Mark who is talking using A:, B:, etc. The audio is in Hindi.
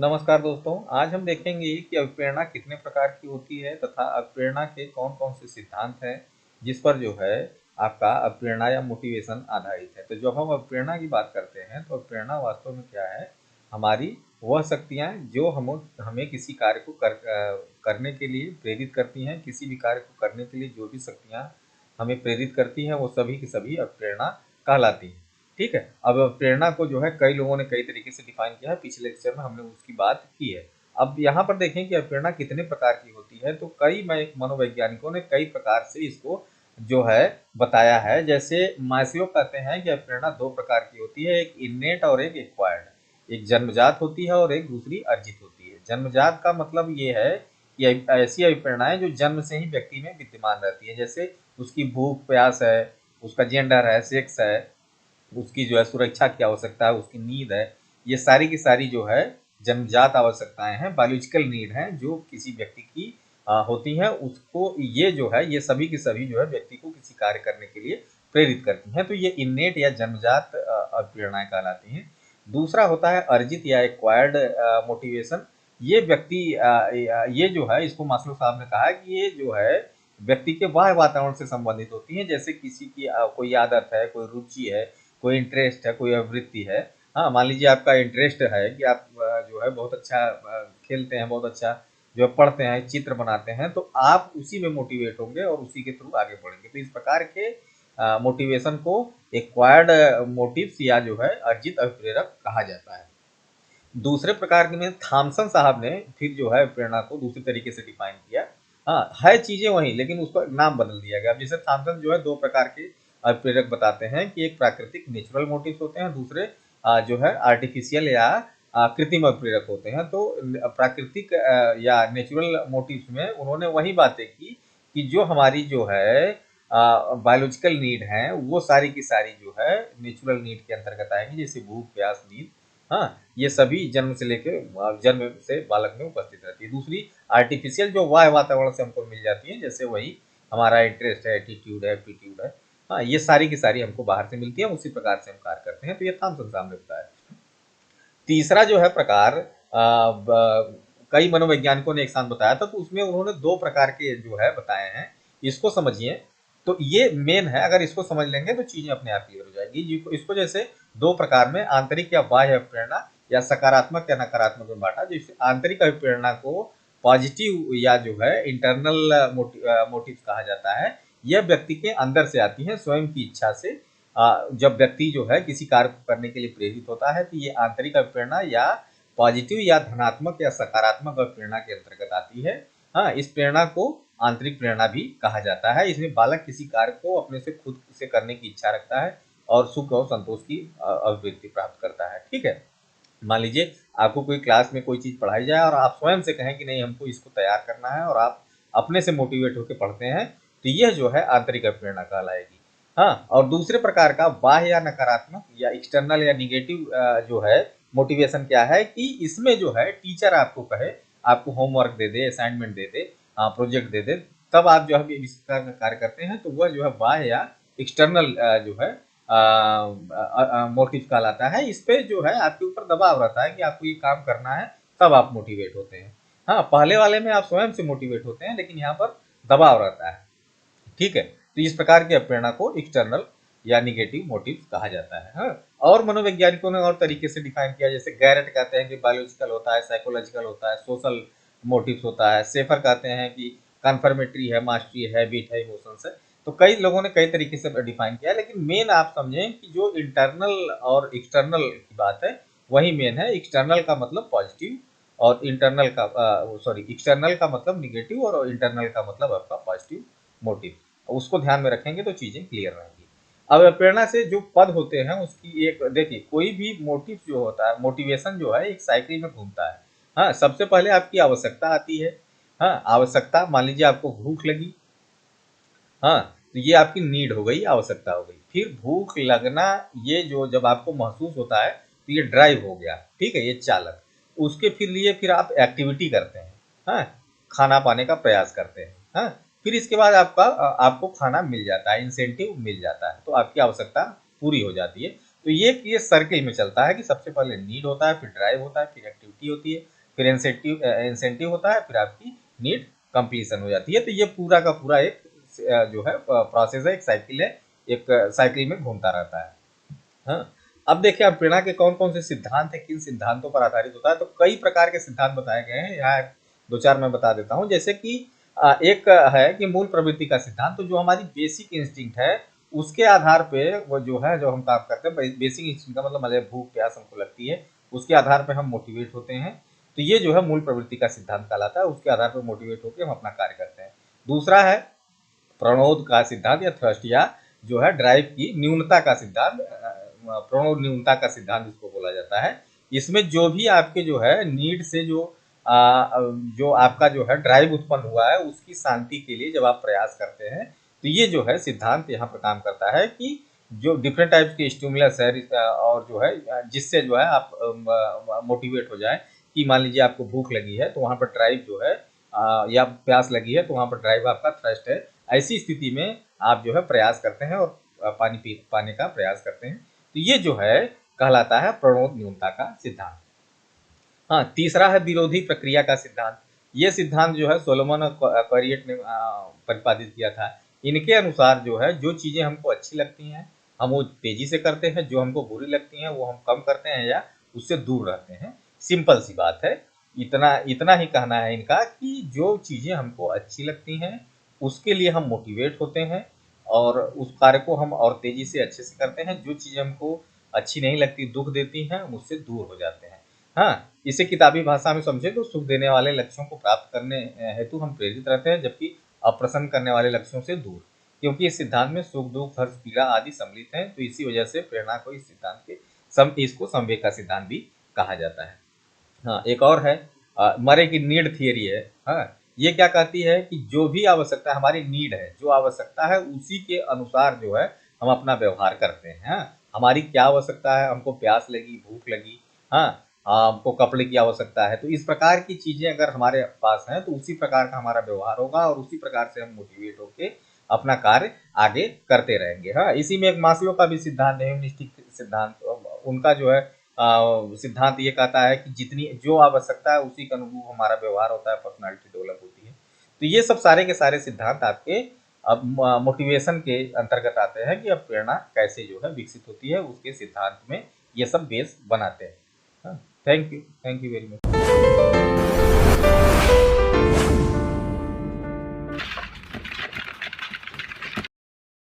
A: नमस्कार दोस्तों, आज हम देखेंगे कि अभिप्रेरणा कितने प्रकार की होती है तथा अभिप्रेरणा के कौन-कौन से सिद्धांत हैं, जिस पर जो है आपका अभिप्रेरणा या मोटिवेशन आधारित है। तो जब हम अभिप्रेरणा की बात करते हैं, तो अभिप्रेरणा वास्तव में क्या है? हमारी वह शक्तियाँ जो हमें किसी कार्य को करने के लिए प्रेरित करती हैं, किसी भी कार्य को करने के लिए जो भी शक्तियाँ हमें प्रेरित करती हैं, वो सभी की सभी अभिप्रेरणा कहलाती हैं। ठीक है। अब प्रेरणा को जो है कई लोगों ने कई तरीके से डिफाइन किया है, पिछले लेक्चर में हमने उसकी बात की है। अब यहाँ पर देखें कि प्रेरणा कितने प्रकार की होती है, तो कई मनोवैज्ञानिकों ने कई प्रकार से इसको जो है बताया है। जैसे मास्लो कहते हैं कि प्रेरणा दो प्रकार की होती है, एक इन्नेट और एक एक्वायर्ड। एक जन्मजात होती है और एक दूसरी अर्जित होती है। जन्मजात का मतलब ये है कि ऐसी अभिप्रेरणाएं जो जन्म से ही व्यक्ति में विद्यमान रहती है, जैसे उसकी भूख प्यास है, उसका जेंडर है, सेक्स है, उसकी जो है सुरक्षा की आवश्यकता है, उसकी नींद है, ये सारी की सारी जो है जन्मजात आवश्यकताएं हैं, बायोलॉजिकल नीड हैं जो किसी व्यक्ति की होती हैं। उसको ये जो है ये सभी की सभी जो है व्यक्ति को किसी कार्य करने के लिए प्रेरित करती हैं। तो ये इन्नेट या जन्मजात प्रेरणाएं कहलाती हैं। दूसरा होता है अर्जित या एक्वायर्ड मोटिवेशन। ये व्यक्ति ये जो है इसको मास्लो साहब ने कहा है कि ये जो है व्यक्ति के बाह्य वातावरण से संबंधित होती है। जैसे किसी की कोई आदत है, कोई रुचि है, कोई इंटरेस्ट है, कोई अभिवृत्ति है। हाँ, मान लीजिए आपका इंटरेस्ट है कि आप जो है बहुत अच्छा खेलते हैं, बहुत अच्छा जो है पढ़ते हैं, चित्र बनाते हैं, तो आप उसी में मोटिवेट होंगे और उसी के थ्रू आगे बढ़ेंगे। तो इस प्रकार के मोटिवेशन को एक्वायर्ड मोटिव्स या जो है अर्जित अभिप्रेरक कहा जाता है। दूसरे प्रकार के में थॉमसन साहब ने फिर जो है प्रेरणा को दूसरे तरीके से डिफाइन किया। हाँ, है चीजें वही, लेकिन उसका नाम बदल दिया गया। जैसे थॉमसन जो है दो प्रकार के प्रेरक बताते हैं कि एक प्राकृतिक नेचुरल मोटिव्स होते हैं, दूसरे जो है आर्टिफिशियल या कृत्रिम प्रेरक होते हैं। तो प्राकृतिक या नेचुरल मोटिव्स में उन्होंने वही बातें की कि जो हमारी जो है बायोलॉजिकल नीड है, वो सारी की सारी जो है नेचुरल नीड के अंतर्गत आएंगी, जैसे भूख प्यास नींद। हाँ, ये सभी जन्म से लेकर जन्म से बालक में उपस्थित रहती है। दूसरी आर्टिफिशियल जो बाह्य वातावरण से हमको मिल जाती है, जैसे वही हमारा इंटरेस्ट है, एटीट्यूड है, एप्टीट्यूड है। हाँ, ये सारी की सारी हमको बाहर से मिलती है, उसी प्रकार से हम कार्य करते हैं। तो ये थॉमसन साहब ने बताया। तीसरा जो है प्रकार कई मनोवैज्ञानिकों ने एक साथ बताया था, तो उसमें उन्होंने दो प्रकार के जो है बताए हैं। इसको समझिए, तो ये मेन है। अगर इसको समझ लेंगे तो चीजें अपने आप क्लियर हो जाएगी। इसको जैसे दो प्रकार में आंतरिक या बाह्य प्रेरणा या सकारात्मक या नकारात्मक में बांटा। जैसे आंतरिक अभिप्रेरणा को पॉजिटिव या जो है इंटरनल मोटिव कहा जाता है। यह व्यक्ति के अंदर से आती है, स्वयं की इच्छा से। जब व्यक्ति जो है किसी कार्य को करने के लिए प्रेरित होता है, तो ये आंतरिक अभिप्रेरणा या पॉजिटिव या धनात्मक या सकारात्मक अभिप्रेरणा के अंतर्गत आती है। हाँ, इस प्रेरणा को आंतरिक प्रेरणा भी कहा जाता है। इसमें बालक किसी कार्य को अपने से खुद से करने की इच्छा रखता है और सुख और संतोष की अभिव्यक्ति प्राप्त करता है। ठीक है। मान लीजिए आपको कोई क्लास में कोई चीज पढ़ाई जाए और आप स्वयं से कहें कि नहीं, हमको इसको तैयार करना है, और आप अपने से मोटिवेट होकर पढ़ते हैं, तो यह जो है आंतरिक प्रेरणा कहलाएगी। हाँ, और दूसरे प्रकार का बाह्य या नकारात्मक या एक्सटर्नल या निगेटिव जो है मोटिवेशन क्या है कि इसमें जो है टीचर आपको कहे, आपको होमवर्क दे दे, असाइनमेंट दे दे, प्रोजेक्ट दे दे, तब आप जो है इस प्रकार का कार्य करते हैं, तो वह जो है बाह्य या एक्सटर्नल जो है मोटिव कहलाता है। इस पे जो है आपके ऊपर दबाव रहता है कि आपको ये काम करना है, तब आप मोटिवेट होते हैं। हाँ, पहले वाले में आप स्वयं से मोटिवेट होते हैं, लेकिन यहाँ पर दबाव रहता है। ठीक है। तो इस प्रकार की प्रेरणा को एक्सटर्नल या निगेटिव मोटिव कहा जाता है। हाँ, और मनोवैज्ञानिकों ने और तरीके से डिफाइन किया। जैसे गैरेट कहते हैं कि बायोलॉजिकल होता है, साइकोलॉजिकल होता है, सोशल मोटिव्स होता है। सेफर कहते हैं कि कन्फर्मेटरी है, मास्टरी है, बीट है, इमोशंस है। तो कई लोगों ने कई तरीके से डिफाइन किया, लेकिन मेन आप समझें कि जो इंटरनल और एक्सटर्नल की बात है, वही मेन है। एक्सटर्नल का मतलब पॉजिटिव और इंटरनल का एक्सटर्नल का मतलब निगेटिव और इंटरनल का मतलब आपका पॉजिटिव मोटिव। उसको ध्यान में रखेंगे तो चीजें क्लियर रहेंगी। अब प्रेरणा से जो पद होते हैं उसकी एक देखिए, कोई भी मोटिव जो होता है, मोटिवेशन जो है एक साइकिल में घूमता है। हाँ, सबसे पहले आपकी आवश्यकता आती है। हाँ, आवश्यकता, मान लीजिए आपको भूख लगी। हाँ, तो ये आपकी नीड हो गई, आवश्यकता हो गई। फिर भूख लगना, ये जो जब आपको महसूस होता है, तो ये ड्राइव हो गया। ठीक है, ये चालक। उसके फिर लिए फिर आप एक्टिविटी करते हैं। हाँ, खाना पाने का प्रयास करते हैं। हाँ, फिर इसके बाद आपको खाना मिल जाता है, इंसेंटिव मिल जाता है, तो आपकी आवश्यकता पूरी हो जाती है। तो ये सर्किल में चलता है कि सबसे पहले नीड होता है, फिर ड्राइव होता है, फिर एक्टिविटी होती है, फिर इंसेंटिव होता है, फिर आपकी नीड कंप्लीशन हो जाती है। तो ये पूरा का पूरा एक जो है प्रोसेस है, एक साइकिल है, एक साइकिल में घूमता रहता है। हाँ, अब देखिए आप प्रेरणा के कौन कौन से सिद्धांत है, किन सिद्धांतों पर आधारित होता है। तो कई प्रकार के सिद्धांत बताए गए हैं, यहाँ दो चार मैं बता देता हूँ। जैसे कि एक है कि मूल प्रवृत्ति का सिद्धांत, तो जो हमारी बेसिक इंस्टिंक्ट है उसके आधार पे वो जो है, जो हम काम करते हैं, बेसिक इंस्टिंक्ट का मतलब हमारे भूख प्यास हमको लगती है, उसके आधार पे हम मोटिवेट होते हैं। तो ये जो है मूल प्रवृत्ति का सिद्धांत कहलाता है, उसके आधार पर मोटिवेट होकर हम अपना कार्य करते हैं। दूसरा है प्रणोद का सिद्धांत या थ्रस्ट, या जो है ड्राइव की न्यूनता का सिद्धांत, प्रणोद न्यूनता का सिद्धांत इसको बोला जाता है। इसमें जो भी आपके जो है नीड से जो आपका जो है ड्राइव उत्पन्न हुआ है, उसकी शांति के लिए जब आप प्रयास करते हैं, तो ये जो है सिद्धांत यहाँ पर काम करता है कि जो डिफरेंट टाइप्स के स्टिमुलस है और जो है जिससे जो है आप मोटिवेट हो जाए, कि मान लीजिए आपको भूख लगी है तो वहाँ पर ड्राइव जो है या प्यास लगी है तो वहाँ पर ड्राइव आपका थ्रस्ट है। ऐसी स्थिति में आप जो है प्रयास करते हैं और पानी पाने का प्रयास करते हैं। तो ये जो है कहलाता है प्रणोद न्यूनता का सिद्धांत। हाँ, तीसरा है विरोधी प्रक्रिया का सिद्धांत। ये सिद्धांत जो है सोलोमन और करियट ने प्रतिपादित किया था। इनके अनुसार जो है जो चीज़ें हमको अच्छी लगती हैं हम वो तेजी से करते हैं, जो हमको बुरी लगती हैं वो हम कम करते हैं या उससे दूर रहते हैं। सिंपल सी बात है। इतना इतना ही कहना है इनका कि जो चीज़ें हमको अच्छी लगती हैं उसके लिए हम मोटिवेट होते हैं और उस कार्य को हम और तेजी से अच्छे से करते हैं। जो चीज़ें हमको अच्छी नहीं लगती, दुख देती हैं, हम उससे दूर हो जाते हैं। हाँ, इसे किताबी भाषा में समझे तो सुख देने वाले लक्ष्यों को प्राप्त करने हेतु हम प्रेरित रहते हैं, जबकि अप्रसन्न करने वाले लक्ष्यों से दूर, क्योंकि इस सिद्धांत में सुख दुख हर्ष पीड़ा आदि सम्मिलित हैं। तो इसी वजह से प्रेरणा को इस सिद्धांत के इसको संवेग का सिद्धांत भी कहा जाता है। हाँ, एक और है मरे की नीड थियरी है। हाँ, ये क्या कहती है कि जो भी आवश्यकता हमारी नीड है, जो आवश्यकता है उसी के अनुसार जो है हम अपना व्यवहार करते हैं। हाँ, हमारी क्या आवश्यकता है, हमको प्यास लगी, भूख लगी, हाँ, हमको कपड़े की आवश्यकता है, तो इस प्रकार की चीजें अगर हमारे पास हैं तो उसी प्रकार का हमारा व्यवहार होगा और उसी प्रकार से हम मोटिवेट होके अपना कार्य आगे करते रहेंगे। हाँ, इसी में एक मास्लो का भी सिद्धांत है, ह्यूमनिस्टिक सिद्धांत। उनका जो है सिद्धांत ये कहता है कि जितनी जो आवश्यकता है उसी के अनुरूप हमारा व्यवहार होता है, पर्सनालिटी डेवलप होती है। तो ये सब सारे के सारे सिद्धांत आपके अब मोटिवेशन के अंतर्गत आते हैं कि अब प्रेरणा कैसे जो है विकसित होती है, उसके सिद्धांत में ये सब बेस बनाते हैं। Thank you very much.